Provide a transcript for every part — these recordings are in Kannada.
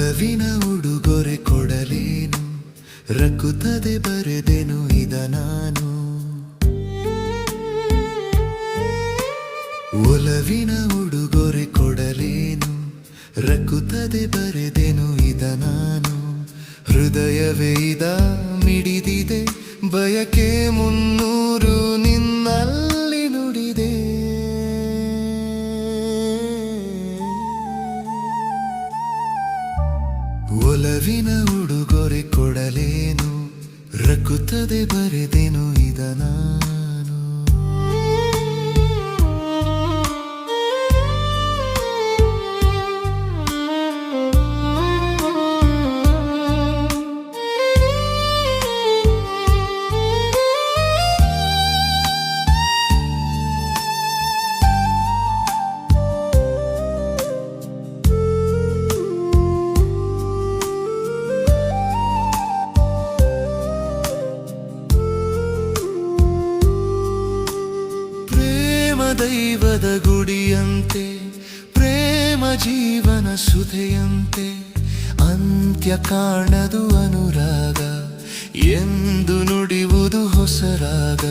ಒಲವಿನ ಉಡುಗೊರೆ ಕೊಡಲೇನು, ರಕ್ಕುತ್ತದೆ ಬರೆದೆನು ಇದ ನಾನು. ಒಲವಿನ ಉಡುಗೊರೆ ಕೊಡಲೇನು, ರಕ್ಕುತ್ತದೆ ಬರೆದೆನು ಇದ ನಾನು. ಹೃದಯವೇ ಇದ ಮಿಡಿದಿದೆ, ಬಯಕೆ 300 ನಿನ್ನಲ್ಲಿ ನುಡಿದೆ. ಒಲವಿನ ಉಡುಗೊರೆ ಕೊಡಲೇನು, ರಕ್ಕುತ್ತದೆ ಬರೆದೆನು ಇದ ನಾನು. ದೈವದ ಗುಡಿಯಂತೆ, ಪ್ರೇಮ ಜೀವನ ಸುಧೆಯಂತೆ, ಅಂತ್ಯ ಕಾಣದು ಅನುರಾಗ ಎಂದು ನುಡಿಯುವುದು ಹೊಸರಾಗ.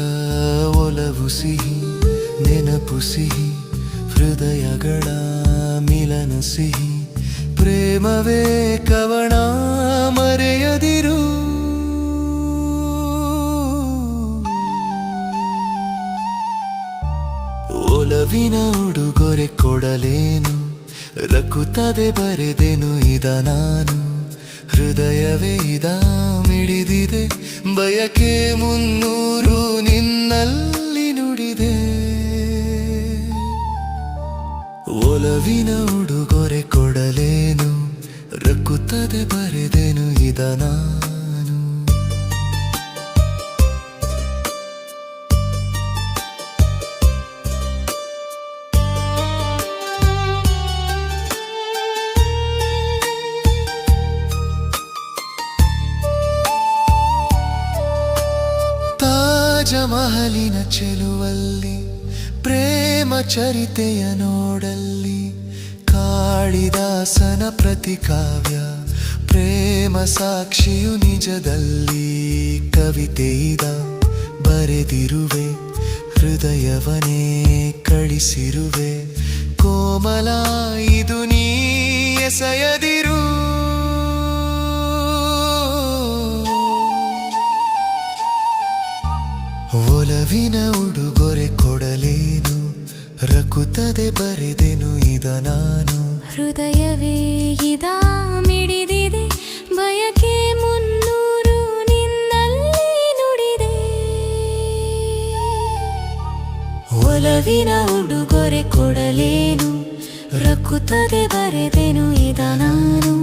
ಒಲವು ಸಿಹಿ, ನೆನಪು ಸಿಹಿ, ಹೃದಯಗಳ ಮಿಲನ ಸಿಹಿ. ಪ್ರೇಮವೇ ಕವನ ಮರೆಯದಿರು. ಒಲವಿನ ಉಡುಗೊರೆ ಕೊಡಲೇನು, ರಕ್ಕುತ್ತದೆ ಬರೆದೆನು ಇದ ನಾನು. ಹೃದಯವೇ ಇದ ಮಿಡಿದಿದೆ, ಬಯಕೆ 300 ನಿನ್ನಲ್ಲಿ ನುಡಿದೆ. ಒಲವಿನ ಉಡುಗೊರೆ ಕೊಡಲೇನು, ರಕ್ಕುತ್ತದೆ ಬರೆದೆನು ಇದ ನಾನು. ತಾಜಮಹಲಿನ ಚೆಲುವಲ್ಲಿ, ಪ್ರೇಮ ಚರಿತೆಯ ನೋಡಲ್ಲಿ, ಕಾಳಿದಾಸನ ಪ್ರತಿಕಾವ್ಯ, ಪ್ರೇಮ ಸಾಕ್ಷಿಯು ನಿಜದಲ್ಲಿ. ಕವಿತೆಯಿದ ಬರೆದಿರುವೆ, ಹೃದಯವನೇ ಕಳಿಸಿರುವೆ. ಕೋಮಲ ಇದು ನೀ ಎಸೆಯದಿರು. ಒಲವಿನ ಉಡುಗೊರೆ ಕೊಡಲೇನು, ರಕ್ಕುತ್ತದೆ ಬರೆದೆನು ಇದ ನಾನು. ಹೃದಯವೇ ಇದ ಮಿಡಿದಿದೆ, ಬಯಕೆ 300 ನಿನ್ನಲ್ಲಿ ನುಡಿದೆ. ಒಲವಿನ ಉಡುಗೊರೆ ಕೊಡಲೇನು, ರಕ್ಕುತ್ತದೆ ಬರೆದೆನು ಇದ ನಾನು.